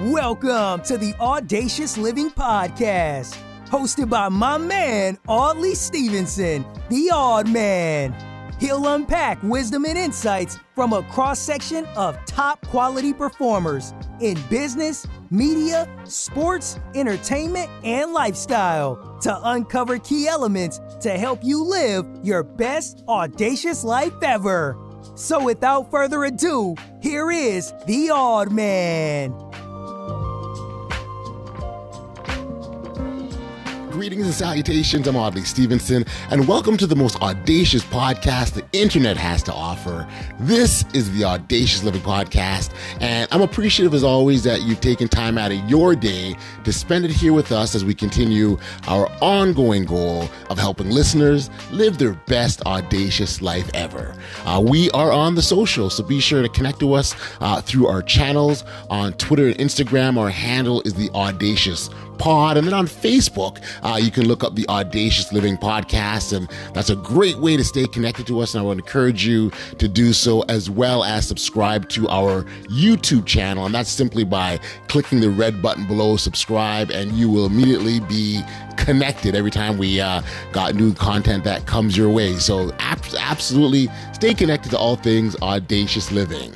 Welcome to the Audacious Living Podcast, hosted by my man, Audley Stevenson, the Odd Man. He'll unpack wisdom and insights from a cross-section of top-quality performers in business, media, sports, entertainment, and lifestyle to uncover key elements to help you live your best audacious life ever. So without further ado, here is the Odd Man. Greetings and salutations, I'm Audley Stevenson, and welcome to the most audacious podcast the internet has to offer. This is the Audacious Living Podcast, and I'm appreciative as always that you've taken time out of your day to spend it here with us as we continue our ongoing goal of helping listeners live their best audacious life ever. We are on the social, so be sure to connect to us through our channels on Twitter and Instagram. Our handle is the Audacious Pod, and then on Facebook, you can look up the Audacious Living Podcast, and that's a great way to stay connected to us, and I would encourage you to do so, as well as subscribe to our YouTube channel, and that's simply by clicking the red button below subscribe, and you will immediately be connected every time we got new content that comes your way. So absolutely stay connected to all things Audacious Living.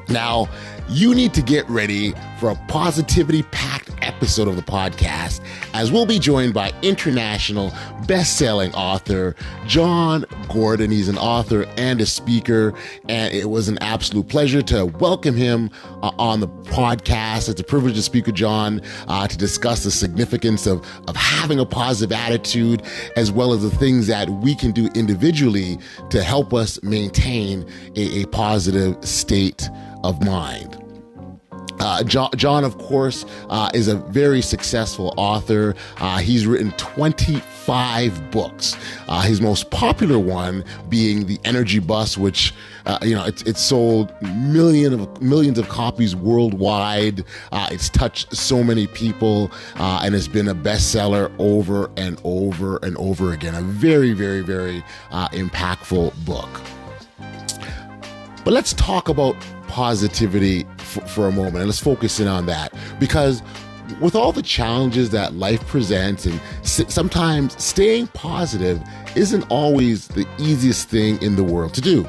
Now, you need to get ready for a positivity-packed episode of the podcast, as we'll be joined by international best-selling author Jon Gordon. He's an author and a speaker, and it was an absolute pleasure to welcome him on the podcast. It's a privilege to speak with Jon to discuss the significance of having a positive attitude, as well as the things that we can do individually to help us maintain a positive state of mind. Jon, of course, is a very successful author. He's written 25 books. His most popular one being The Energy Bus, which, it's sold millions of copies worldwide. It's touched so many people, and has been a bestseller over and over and over again. A very, very, very impactful book. But let's talk about positivity for a moment, and let's focus in on that, because with all the challenges that life presents, and sometimes staying positive isn't always the easiest thing in the world to do.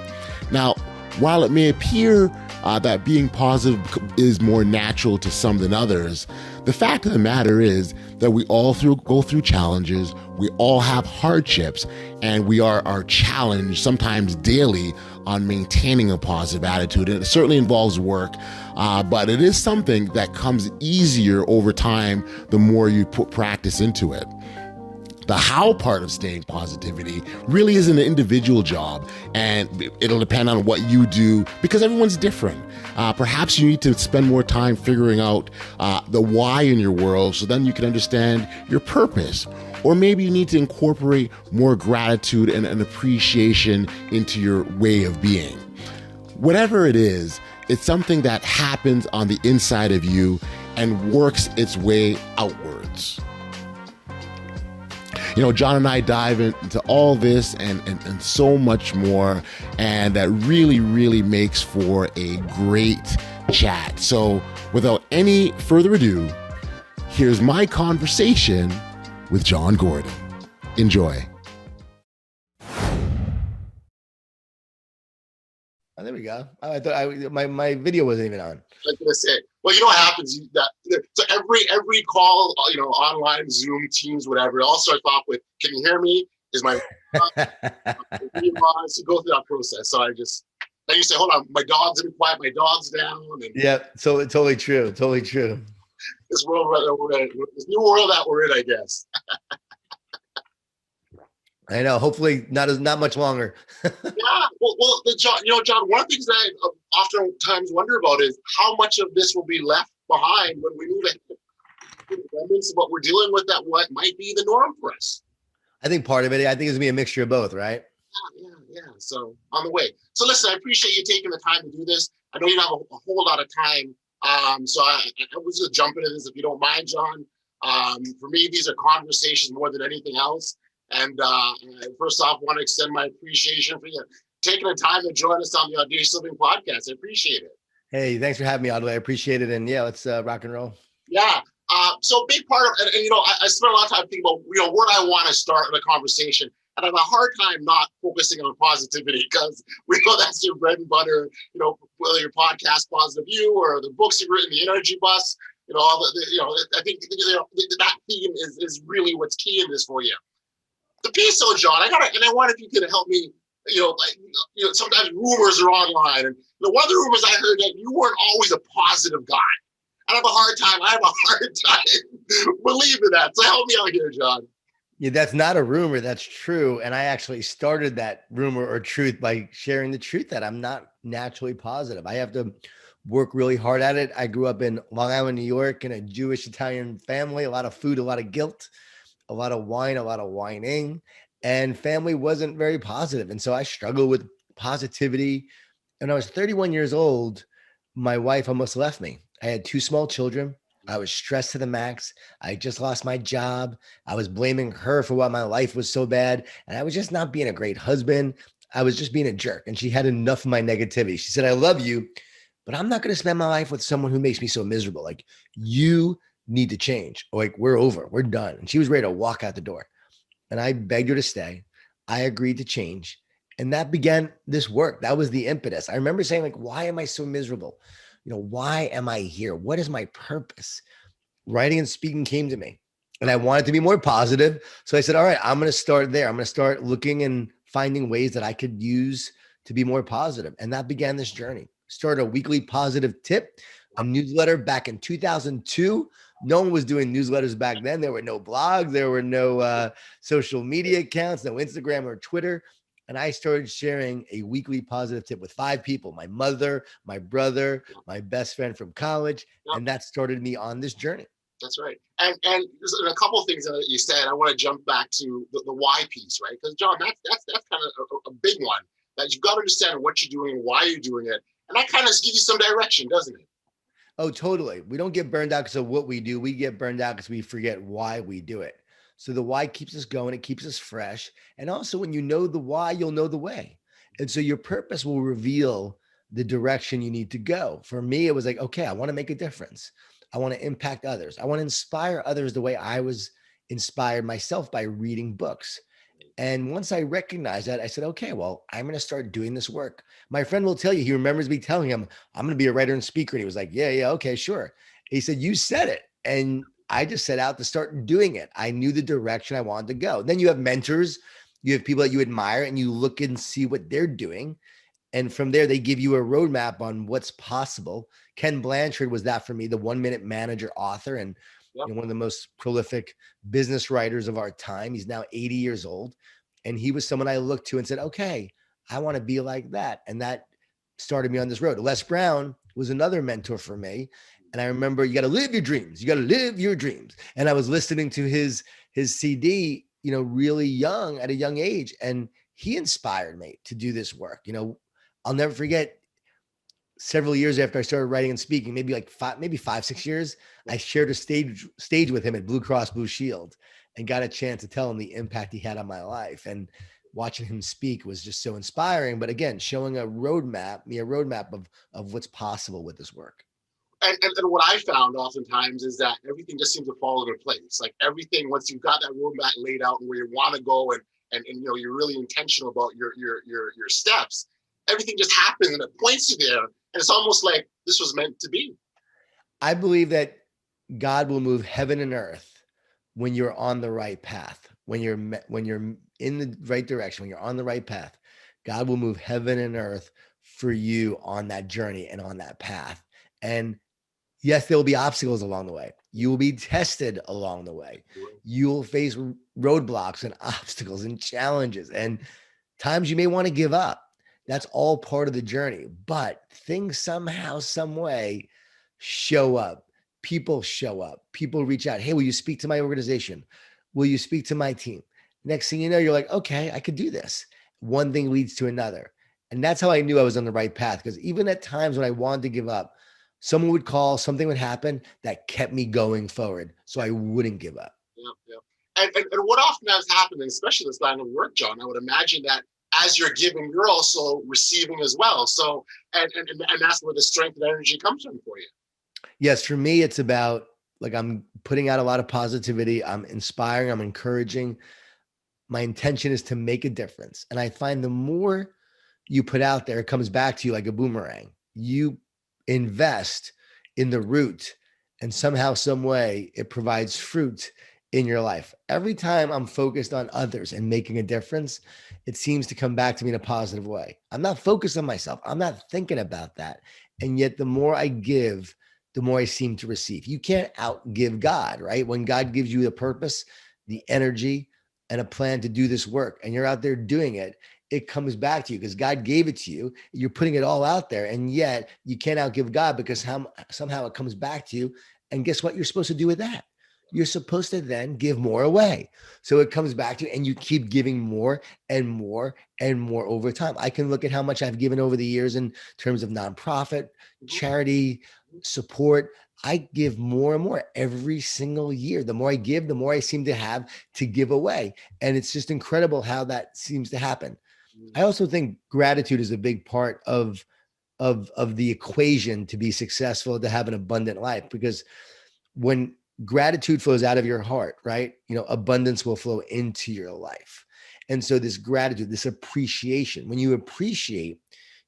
Now, while it may appear that being positive is more natural to some than others, the fact of the matter is that we all go through challenges, we all have hardships, and we are challenged sometimes daily on maintaining a positive attitude. And it certainly involves work, but it is something that comes easier over time the more you put practice into it. The how part of staying positivity really is an individual job, and it'll depend on what you do, because everyone's different. Perhaps you need to spend more time figuring out the why in your world, so then you can understand your purpose. Or maybe you need to incorporate more gratitude and an appreciation into your way of being. Whatever it is, it's something that happens on the inside of you and works its way outwards. Jon and I dive into all this and so much more, and that really, really makes for a great chat. So without any further ado, here's my conversation with Jon Gordon. Enjoy. Oh, there we go. I thought my video wasn't even on. I was gonna say, well, you know what happens? So every call, online, Zoom, Teams, whatever, it all starts off with, "Can you hear me? Is my?" So go through that process. So then you say, "Hold on, my dog's in quiet. My dog's down." And yeah, so totally true. This world that we're in, this new world that we're in, I guess. I know. Hopefully, not much longer. Yeah. Well, Jon. One of the things that I oftentimes wonder about is how much of this will be left behind when we move ahead. Remnants of what we're dealing with, that what might be the norm for us. I think part of it, it's gonna be a mixture of both, right? Yeah. So on the way. So listen, I appreciate you taking the time to do this. I know you don't have a whole lot of time. So I was just jumping into this, if you don't mind, Jon. For me, these are conversations more than anything else. And first off, I want to extend my appreciation for you taking the time to join us on the Audacious Living Podcast. I appreciate it. Hey, thanks for having me, Audley. I appreciate it. And yeah, let's rock and roll. Yeah. So a big part of, and I spent a lot of time thinking about, what I want to start in a conversation. And I have a hard time not focusing on positivity because we know that's your bread and butter, whether your podcast, Positive You, or the books you've written, The Energy Bus, all I think, that theme is really what's key in this for you. The piece, though, John, I wonder if you could help me, sometimes rumors are online. And one of the rumors I heard that you weren't always a positive guy. I have a hard time believing that. So help me out here, John. Yeah, that's not a rumor. That's true. And I actually started that rumor or truth by sharing the truth that I'm not naturally positive. I have to work really hard at it. I grew up in Long Island, New York, in a Jewish Italian family, a lot of food, a lot of guilt, a lot of wine, a lot of whining, and family wasn't very positive. And so I struggled with positivity. When I was 31 years old, my wife almost left me. I had two small children. I was stressed to the max. I just lost my job. I was blaming her for why my life was so bad. And I was just not being a great husband. I was just being a jerk. And she had enough of my negativity. She said, I love you, but I'm not going to spend my life with someone who makes me so miserable. Like, you need to change. Or like, we're over. We're done. And she was ready to walk out the door. And I begged her to stay. I agreed to change. And that began this work. That was the impetus. I remember saying, like, why am I so miserable? Why am I here? What is my purpose? Writing and speaking came to me, and I wanted to be more positive. So I said, all right, I'm going to start there. I'm going to start looking and finding ways that I could use to be more positive. And that began this journey. Started a weekly positive tip, a newsletter back in 2002. No one was doing newsletters back then. There were no blogs. There were no social media accounts, no Instagram or Twitter. And I started sharing a weekly positive tip with 5 people: my mother, my brother, my best friend from college. Yep. And that started me on this journey. That's right. And there's a couple of things that you said. I want to jump back to the why piece, right? Because John, that's kind of a big one, that you've got to understand what you're doing and why you're doing it. And that kind of gives you some direction, doesn't it? Oh, totally. We don't get burned out because of what we do. We get burned out because we forget why we do it. So the why keeps us going. It keeps us fresh. And also, when you know the why, you'll know the way. And so your purpose will reveal the direction you need to go. For me, it was like, okay, I want to make a difference. I want to impact others. I want to inspire others the way I was inspired myself by reading books. And once I recognized that, I said, okay, well, I'm going to start doing this work. My friend will tell you, he remembers me telling him, I'm going to be a writer and speaker. And he was like, yeah, okay, sure. He said, you said it. And I just set out to start doing it. I knew the direction I wanted to go. Then you have mentors, you have people that you admire, and you look and see what they're doing. And from there, they give you a roadmap on what's possible. Ken Blanchard was that for me, the 1 Minute Manager author, and one of the most prolific business writers of our time. He's now 80 years old. And he was someone I looked to and said, okay, I want to be like that. And that started me on this road. Les Brown was another mentor for me. And I remember, you got to live your dreams. You got to live your dreams. And I was listening to his CD, really young, at a young age. And he inspired me to do this work. I'll never forget, several years after I started writing and speaking, maybe 5-6 years, I shared a stage with him at Blue Cross Blue Shield and got a chance to tell him the impact he had on my life. And watching him speak was just so inspiring. But again, showing a roadmap of what's possible with this work. And what I found oftentimes is that everything just seems to fall into place. Like everything, once you've got that roadmap laid out and where you want to go, and you're really intentional about your steps, everything just happens and it points you there. And it's almost like this was meant to be. I believe that God will move heaven and earth when you're on the right path, when you're in the right direction, when you're on the right path. God will move heaven and earth for you on that journey and on that path. And yes, there will be obstacles along the way. You will be tested along the way. You will face roadblocks and obstacles and challenges, and times you may want to give up. That's all part of the journey. But things somehow, some way show up. People show up. People reach out. Hey, will you speak to my organization? Will you speak to my team? Next thing you know, you're like, okay, I could do this. One thing leads to another. And that's how I knew I was on the right path. Because even at times when I wanted to give up, someone would call, something would happen that kept me going forward. So I wouldn't give up. Yeah. And what often has happened, especially this line of work, John, I would imagine that as you're giving, you're also receiving as well. So, and that's where the strength and energy comes from for you. Yes, for me, it's about like I'm putting out a lot of positivity. I'm inspiring, I'm encouraging. My intention is to make a difference. And I find the more you put out there, it comes back to you like a boomerang. You invest in the root, and somehow, some way, it provides fruit in your life. Every time I'm focused on others and making a difference, it seems to come back to me in a positive way. I'm not focused on myself. I'm not thinking about that. And yet, the more I give, the more I seem to receive. You can't outgive God, right? When God gives you the purpose, the energy, and a plan to do this work, and you're out there doing it, it comes back to you because God gave it to you. You're putting it all out there, and yet you can't outgive God because somehow it comes back to you. And guess what? You're supposed to do with that. You're supposed to then give more away. So it comes back to you, and you keep giving more and more and more over time. I can look at how much I've given over the years in terms of nonprofit, charity, support. I give more and more every single year. The more I give, the more I seem to have to give away. And it's just incredible how that seems to happen. I also think gratitude is a big part of the equation to be successful, to have an abundant life, because when gratitude flows out of your heart, right? Abundance will flow into your life. And so this gratitude, this appreciation, when you appreciate,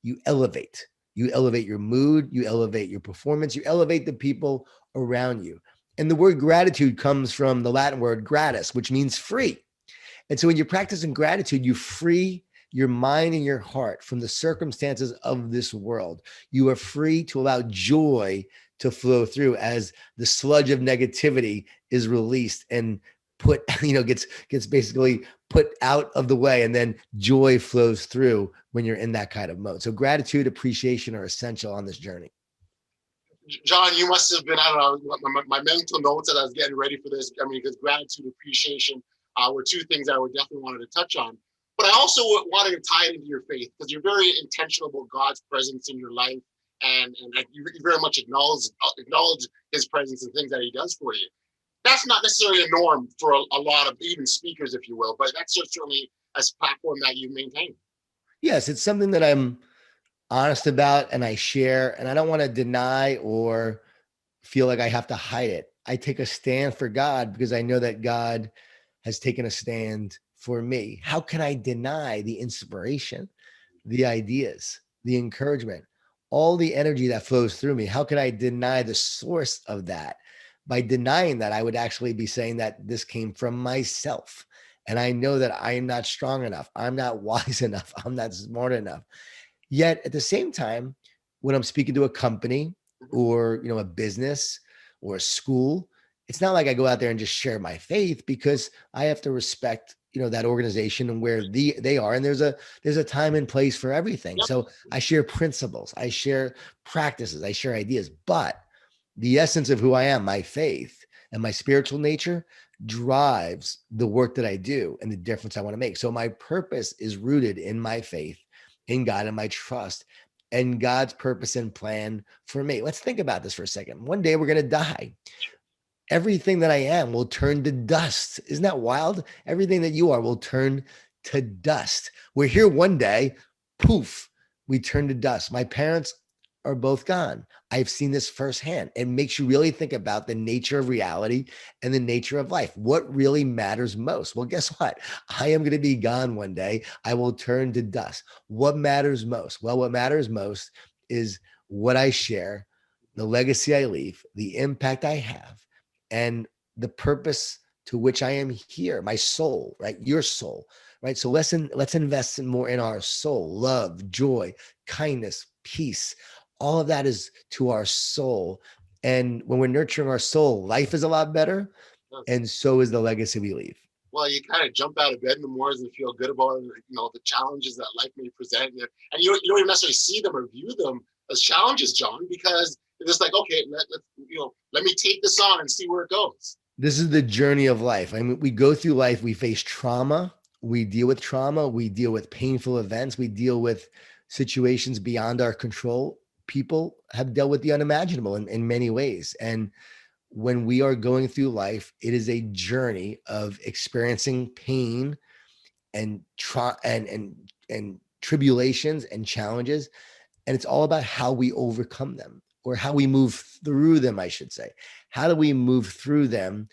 you elevate. You elevate your mood, you elevate your performance, you elevate the people around you. And the word gratitude comes from the Latin word gratis, which means free. And so when you're practicing gratitude, you free your mind and your heart from the circumstances of this world. You are free to allow joy to flow through as the sludge of negativity is released and gets basically put out of the way, and then joy flows through when you're in that kind of mode. So gratitude, appreciation are essential on this journey. Jon, you must have been, I don't know, my mental notes as I was getting ready for this. I mean, because gratitude, appreciation were two things I would definitely wanted to touch on. But I also wanted to tie it into your faith, because you're very intentional about God's presence in your life, and you very much acknowledge his presence and things that he does for you. That's not necessarily a norm for a lot of even speakers, if you will, but that's certainly a platform that you maintain. Yes, it's something that I'm honest about and I share, and I don't want to deny or feel like I have to hide it. I take a stand for God because I know that God has taken a stand for me. How can I deny the inspiration, the ideas, the encouragement, all the energy that flows through me? How can I deny the source of that? By denying that, I would actually be saying that this came from myself. And I know that I am not strong enough. I'm not wise enough. I'm not smart enough. Yet at the same time, when I'm speaking to a company or, a business or a school, it's not like I go out there and just share my faith, because I have to respect, that organization and where they are. And there's a time and place for everything. So I share principles, I share practices, I share ideas, but the essence of who I am, my faith and my spiritual nature, drives the work that I do and the difference I want to make. So my purpose is rooted in my faith in God and my trust and God's purpose and plan for me. Let's think about this for a second. One day we're going to die. Everything that I am will turn to dust. Isn't that wild? Everything that you are will turn to dust. We're here one day, poof, we turn to dust. My parents are both gone. I've seen this firsthand. It makes you really think about the nature of reality and the nature of life. What really matters most? Well, guess what? I am going to be gone one day. I will turn to dust. What matters most? Well, what matters most is what I share, the legacy I leave, the impact I have, and the purpose to which I am here, my soul, right? Your soul, right? So let's invest more in our soul, love, joy, kindness, peace. All of that is to our soul. And when we're nurturing our soul, life is a lot better. And so is the legacy we leave. Well, you kind of jump out of bed in the mornings and feel good about, the challenges that life may present. And you don't even necessarily see them or view them as challenges, Jon, because it's just like, okay, let me take this on and see where it goes. This is the journey of life. I mean, we go through life, we face trauma, we deal with trauma, we deal with painful events, we deal with situations beyond our control. People have dealt with the unimaginable in many ways. And when we are going through life, it is a journey of experiencing pain and and tribulations and challenges. And it's all about how we overcome them, or how we move through them, I should say. How do we move through them,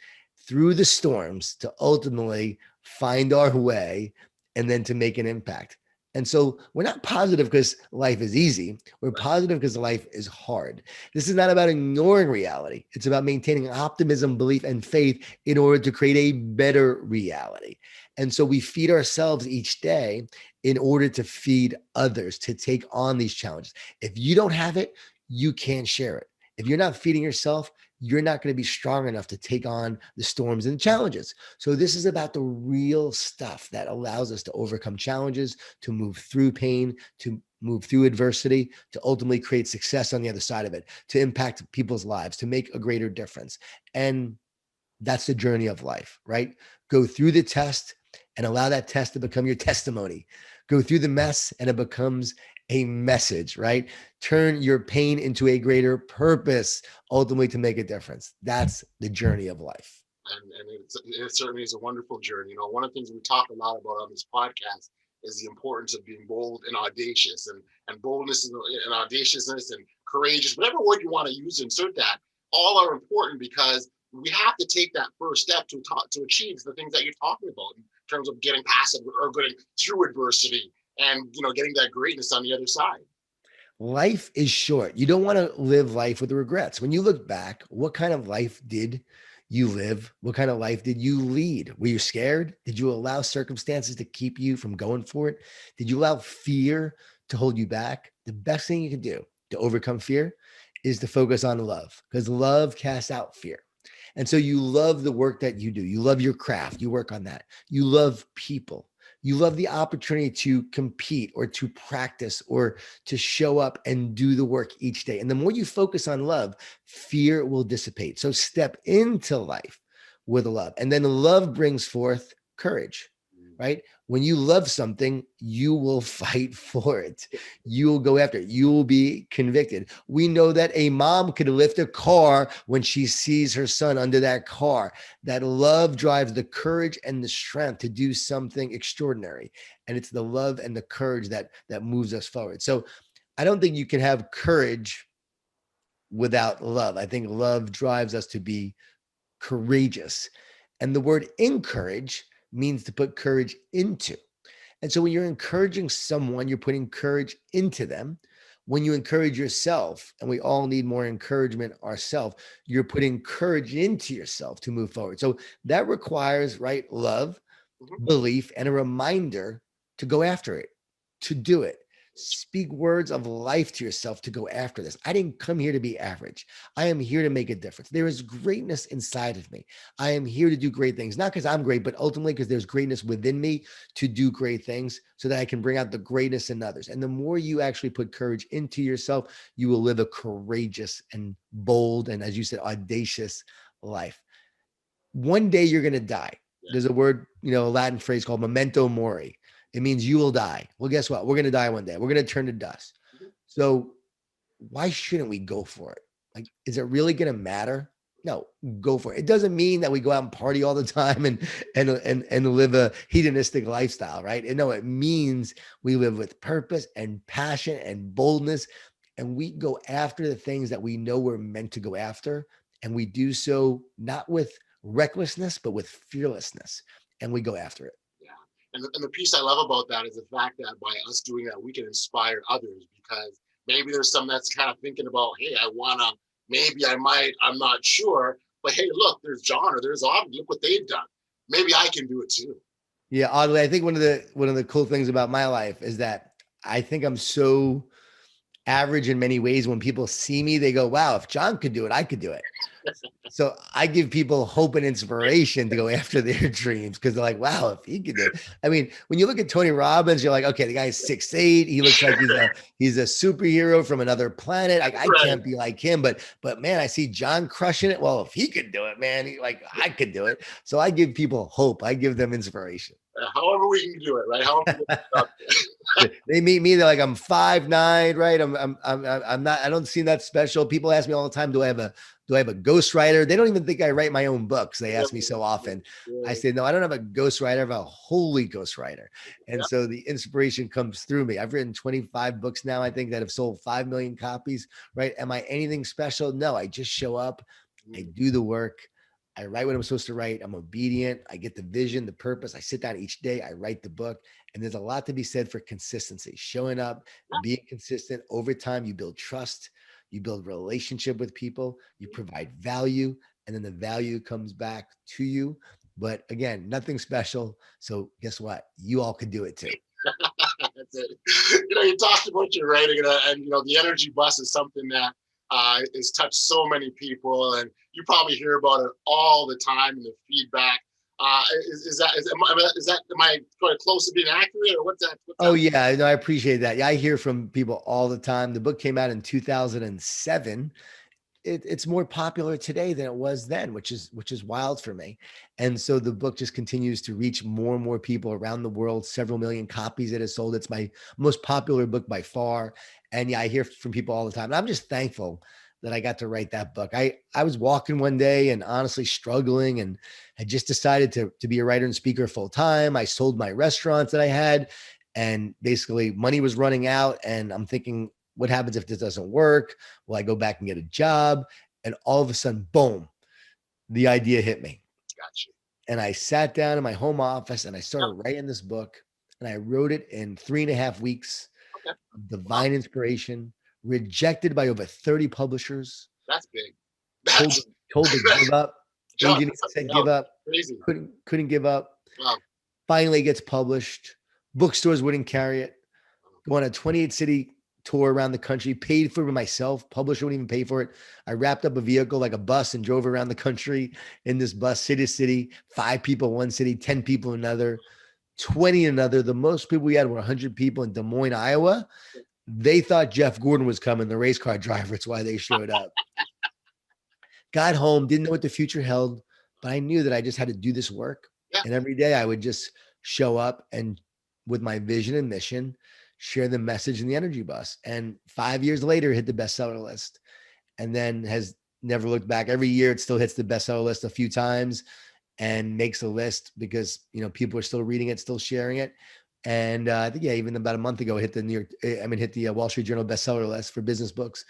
through the storms, to ultimately find our way and then to make an impact? And so we're not positive because life is easy. We're positive because life is hard. This is not about ignoring reality. It's about maintaining optimism, belief, and faith in order to create a better reality. And so we feed ourselves each day in order to feed others, to take on these challenges. If you don't have it, you can't share it. If you're not feeding yourself, you're not going to be strong enough to take on the storms and challenges. So this is about the real stuff that allows us to overcome challenges, to move through pain, to move through adversity, to ultimately create success on the other side of it, to impact people's lives, to make a greater difference. And that's the journey of life, right? Go through the test and allow that test to become your testimony. Go through the mess and it becomes a message, right? Turn your pain into a greater purpose, ultimately to make a difference. That's the journey of life. And it certainly is a wonderful journey. You know, one of the things we talk a lot about on this podcast is the importance of being bold and audacious, and boldness and audaciousness and courageous, whatever word you want to use to insert that, all are important because we have to take that first step to achieve the things that you're talking about in terms of getting past it or getting through adversity and, you know, getting that greatness on the other side. Life is short. You don't want to live life with regrets. When you look back, what kind of life did you live? What kind of life did you lead? Were you scared? Did you allow circumstances to keep you from going for it? Did you allow fear to hold you back? The best thing you can do to overcome fear is to focus on love, because love casts out fear. And so you love the work that you do. You love your craft. You work on that. You love people. You love the opportunity to compete or to practice or to show up and do the work each day. And the more you focus on love, fear will dissipate. So step into life with love. And then love brings forth courage, right? When you love something, you will fight for it. You will go after it. You will be convicted. We know that a mom could lift a car when she sees her son under that car. That love drives the courage and the strength to do something extraordinary. And it's the love and the courage that moves us forward. So I don't think you can have courage without love. I think love drives us to be courageous. And the word encourage means to put courage into. And so when you're encouraging someone, you're putting courage into them. When you encourage yourself, and we all need more encouragement ourselves, you're putting courage into yourself to move forward. So that requires, right, love, belief, and a reminder to go after it, to do it. Speak words of life to yourself to go after this. I didn't come here to be average. I am here to make a difference. There is greatness inside of me. I am here to do great things, not because I'm great, but ultimately because there's greatness within me to do great things so that I can bring out the greatness in others. And the more you actually put courage into yourself, you will live a courageous and bold and, as you said, audacious life. One day you're going to die. There's a word, a Latin phrase called memento mori. It means you will die. Well, guess what? We're going to die one day. We're going to turn to dust. So why shouldn't we go for it? Like, is it really going to matter? No, go for it. It doesn't mean that we go out and party all the time and live a hedonistic lifestyle, right? And no, it means we live with purpose and passion and boldness, and we go after the things that we know we're meant to go after. And we do so not with recklessness, but with fearlessness. And we go after it. And the piece I love about that is the fact that by us doing that, we can inspire others, because maybe there's some that's kind of thinking about, hey, I'm not sure, but hey, look, there's Jon or there's Audley, look what they've done. Maybe I can do it too. Yeah, Audley, I think one of the cool things about my life is that I think I'm so average in many ways. When people see me, they go, wow, if Jon could do it, I could do it. So I give people hope and inspiration to go after their dreams, because they're like, wow, if he could do it. I mean, when you look at Tony Robbins, you're like, okay, the guy's 6'8". He looks like he's a superhero from another planet. I can't be like him, but man, I see Jon crushing it. Well, if he could do it, man, I could do it. So I give people hope. I give them inspiration. However we can do it, right? They meet me, they're like, I'm 5'9", right? I'm not, I don't seem that special. People ask me all the time, do I have a do I have a ghostwriter? They don't even think I write my own books. They ask me so often. I say, no, I don't have a ghostwriter. I have a holy ghostwriter. And so the inspiration comes through me. I've written 25 books now, I think, that have sold 5 million copies, right? Am I anything special? No, I just show up. I do the work. I write what I'm supposed to write. I'm obedient. I get the vision, the purpose. I sit down each day. I write the book. And there's a lot to be said for consistency, showing up, being consistent. Over time, you build trust, you build relationship with people, you provide value, and then the value comes back to you. But again, nothing special. So guess what? You all could do it too. That's it. You talked about your writing, and the energy bus is something that has touched so many people, and you probably hear about it all the time in the feedback. Am I going close to being accurate, or what's that? Yeah, no, I appreciate that. Yeah, I hear from people all the time. The book came out in 2007. It's more popular today than it was then, which is wild for me. And so the book just continues to reach more and more people around the world. Several million copies it has sold. It's my most popular book by far. And yeah, I hear from people all the time. And I'm just thankful that I got to write that book. I was walking one day and honestly struggling, and had just decided to be a writer and speaker full time. I sold my restaurants that I had, and basically money was running out. And I'm thinking, what happens if this doesn't work? Will I go back and get a job? And all of a sudden, boom, the idea hit me. Gotcha. And I sat down in my home office and I started writing this book, and I wrote it in 3.5 weeks. Okay. Divine inspiration, rejected by over 30 publishers. That's big. Told to give up. Agent said give up. Crazy. Couldn't give up. Wow. Finally gets published. Bookstores wouldn't carry it. Go on a 28-city tour around the country, paid for it myself. Publisher wouldn't even pay for it. I wrapped up a vehicle like a bus and drove around the country in this bus, city to city, 5 people in one city, 10 people in another, 20 in another. The most people we had were 100 people in Des Moines, Iowa. They thought Jeff Gordon was coming, the race car driver. It's why they showed up. Got home, didn't know what the future held, but I knew that I just had to do this work. Yeah. And every day I would just show up and with my vision and mission, share the message in the energy bus. And 5 years later, hit the bestseller list, and then has never looked back. Every year it still hits the bestseller list a few times and makes a list because, people are still reading it, still sharing it. And I think, even about a month ago, hit the Wall Street Journal bestseller list for business books.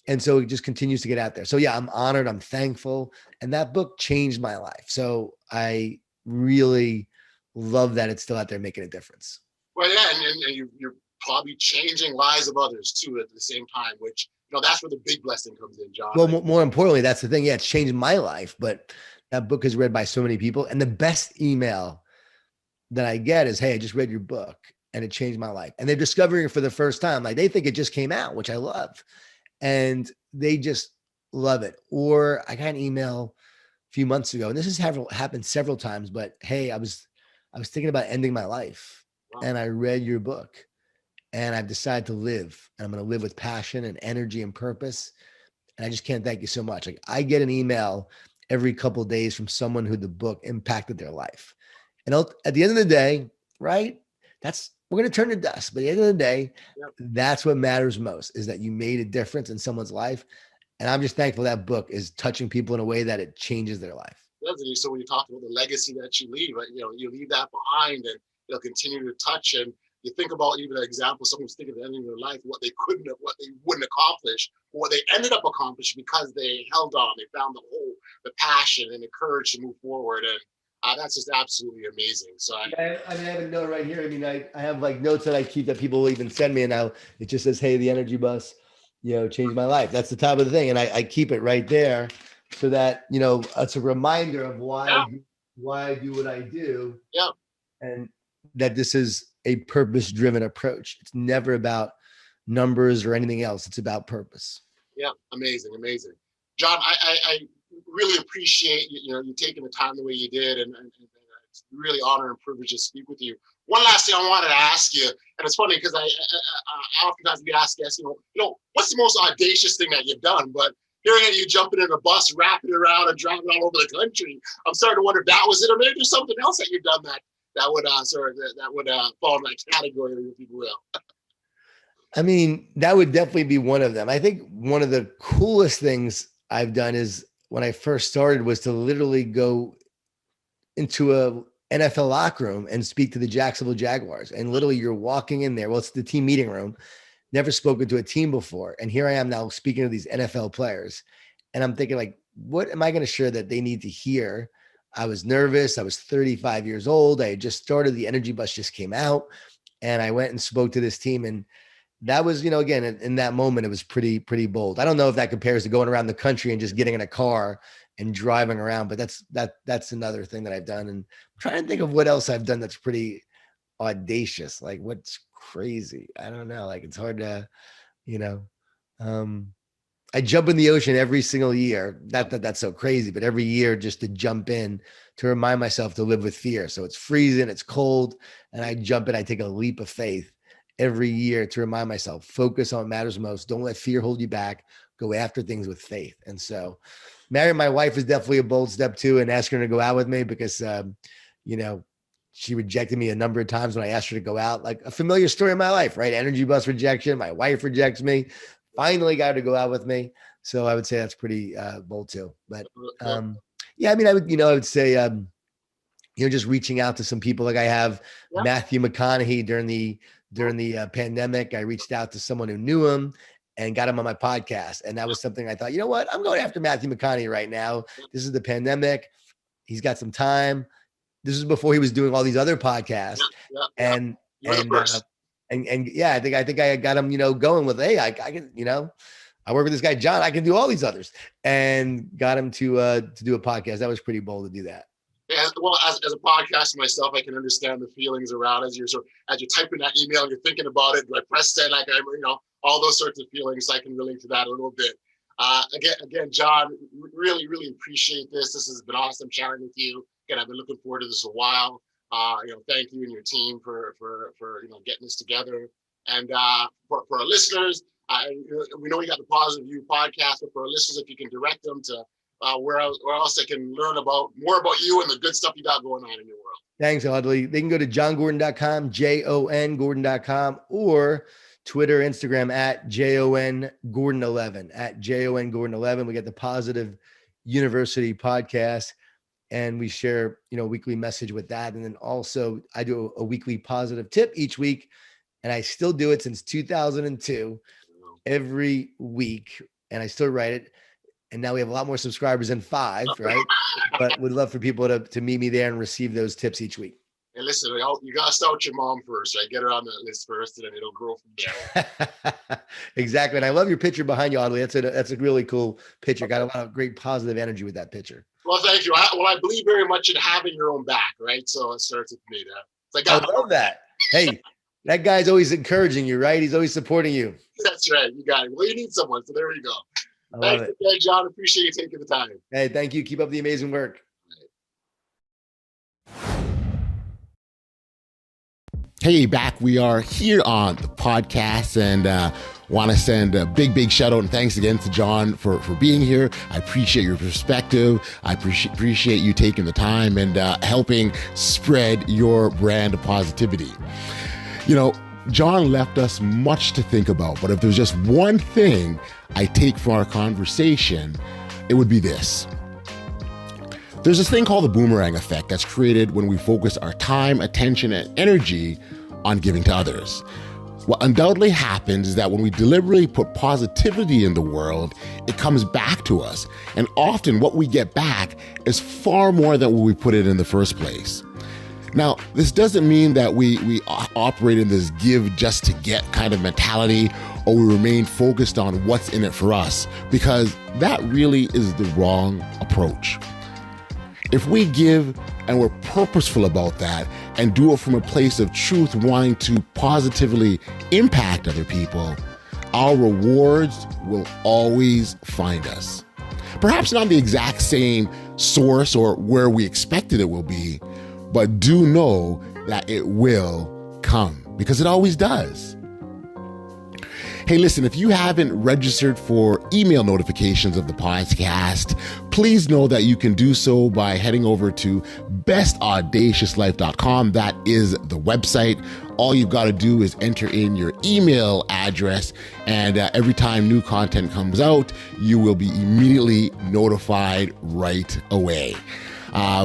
And so it just continues to get out there. So yeah, I'm honored. I'm thankful. And that book changed my life. So I really love that it's still out there making a difference. Well, yeah. And you're probably changing lives of others too at the same time, which, that's where the big blessing comes in, John. Well, more importantly, that's the thing. Yeah, it's changed my life, but that book is read by so many people. And the best email that I get is, hey, I just read your book and it changed my life. And they're discovering it for the first time. Like they think it just came out, which I love. And they just love it. Or I got an email a few months ago, and this has happened several times, but hey, I was thinking about ending my life. Wow. And I read your book and I've decided to live, and I'm going to live with passion and energy and purpose. And I just can't thank you so much. Like I get an email every couple of days from someone who the book impacted their life. And at the end of the day, right, we're going to turn to dust. But at the end of the day, That's what matters most, is that you made a difference in someone's life. And I'm just thankful that book is touching people in a way that it changes their life. So when you talk about the legacy that you leave, you leave that behind, and it'll continue to touch. And you think about even an example, someone's thinking of ending their life, what they wouldn't accomplish, or what they ended up accomplishing because they held on, they found the passion and the courage to move forward. And that's just absolutely amazing. So I have a note right here. I have like notes that I keep that people will even send me, and now it just says, hey, the energy bus, changed my life. That's the top of the thing. And I keep it right there so that, it's a reminder of why I do what I do. Yeah. And that this is a purpose-driven approach. It's never about numbers or anything else. It's about purpose. Yeah. Amazing. John, I really appreciate you taking the time the way you did, and it's really honor and privilege to speak with you. One last thing I wanted to ask you, and it's funny because I oftentimes get asked guests, what's the most audacious thing that you've done? But hearing you jumping in a bus, wrapping around and driving all over the country, I'm starting to wonder if that was it, or maybe there's something else that you've done that would fall in that category, if you will. That would definitely be one of them. I think one of the coolest things I've done is when I first started was to literally go into a NFL locker room and speak to the Jacksonville Jaguars. And literally you're walking in there. Well, it's the team meeting room, never spoken to a team before. And here I am now speaking to these NFL players. And I'm thinking like, what am I going to share that they need to hear? I was nervous. I was 35 years old. I had just started. The Energy Bus just came out. And I went and spoke to this team. And that was, again, in that moment, it was pretty bold. I don't know if that compares to going around the country and just getting in a car and driving around, but that's another thing that I've done. And I'm trying to think of what else I've done that's pretty audacious. Like what's crazy? I don't know. Like it's hard to, I jump in the ocean every single year. That's so crazy, but every year just to jump in to remind myself to live with fear. So it's freezing, it's cold, and I jump in. I take a leap of faith every year to remind myself, focus on what matters most. Don't let fear hold you back. Go after things with faith. And so marrying my wife is definitely a bold step too, and asking her to go out with me because, she rejected me a number of times when I asked her to go out, like a familiar story in my life, right? Energy Bus rejection. My wife rejects me. Finally got her to go out with me. So I would say that's pretty bold too. But yeah, I mean, I would say, just reaching out to some people like I have Matthew McConaughey during the pandemic. I reached out to someone who knew him and got him on my podcast. And that was something I thought, you know what, I'm going after Matthew McConaughey right now. This is the pandemic. He's got some time. This is before he was doing all these other podcasts. And yeah, I think I got him, going with, hey, I can, I work with this guy, John, I can do all these others, and got him to do a podcast. That was pretty bold to do that. Yeah, well, as a podcaster myself, I can understand the feelings around as you're typing that email and you're thinking about it. Do I press send? All those sorts of feelings. I can relate to that a little bit. Again, John, really, really appreciate this. This has been awesome chatting with you. Again, I've been looking forward to this a while. Thank you and your team for getting this together. And for our listeners, we know we got the Positive View podcast, but for our listeners, if you can direct them to where else they can learn more about you and the good stuff you got going on in your world. Thanks, Audley. They can go to jongordon.com, JON or Twitter, Instagram at JONGordon11, at JONGordon11. We got the Positive University podcast, and we share, weekly message with that. And then also I do a weekly positive tip each week, and I still do it since 2002 every week. And I still write it. And now we have a lot more subscribers than 5, right? But would love for people to meet me there and receive those tips each week. And listen, you got to start with your mom first, right? Get her on that list first, and then it'll grow from there. Exactly. And I love your picture behind you, Audley. That's a really cool picture. Got a lot of great positive energy with that picture. Well, thank you. I believe very much in having your own back, right? So it starts with me there. I love that. Hey, that guy's always encouraging you, right? He's always supporting you. That's right. You got it. Well, you need someone. So there we go. I love it. Thanks, John. Appreciate you taking the time. Hey, thank you. Keep up the amazing work. Hey, back. We are here on the podcast, and want to send a big shout out and thanks again to Jon for being here. I appreciate your perspective. I appreciate you taking the time and helping spread your brand of positivity. Jon left us much to think about, but if there's just one thing I take from our conversation, it would be this. There's this thing called the Boomerang Effect that's created when we focus our time, attention, and energy on giving to others. What undoubtedly happens is that when we deliberately put positivity in the world, it comes back to us. And often what we get back is far more than what we put in the first place. Now, this doesn't mean that we operate in this give just to get kind of mentality, or we remain focused on what's in it for us, because that really is the wrong approach. If we give and we're purposeful about that and do it from a place of truth, wanting to positively impact other people, our rewards will always find us. Perhaps not the exact same source or where we expected it will be, but do know that it will come, because it always does. Hey, listen, if you haven't registered for email notifications of the podcast, please know that you can do so by heading over to bestaudaciouslife.com. That is the website. All you've got to do is enter in your email address, and every time new content comes out, you will be immediately notified right away.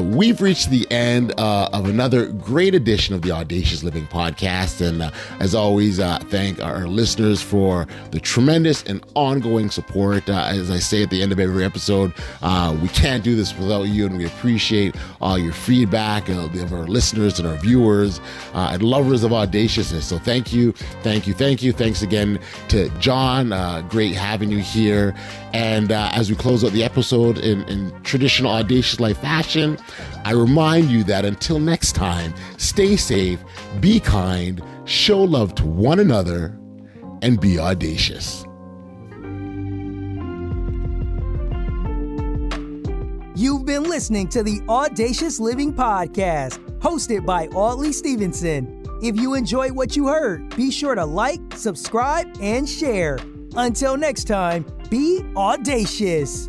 We've reached the end of another great edition of the Audacious Living podcast. And as always, thank our listeners for the tremendous and ongoing support. As I say at the end of every episode, we can't do this without you, and we appreciate all your feedback of our listeners and our viewers and lovers of audaciousness. So thank you. Thanks again to Jon. Great having you here. And as we close out the episode in traditional Audacious Life fashion, I remind you that until next time, stay safe, be kind, show love to one another, and be audacious. You've been listening to the Audacious Living Podcast, hosted by Audley Stevenson. If you enjoyed what you heard, be sure to like, subscribe, and share. Until next time, be audacious.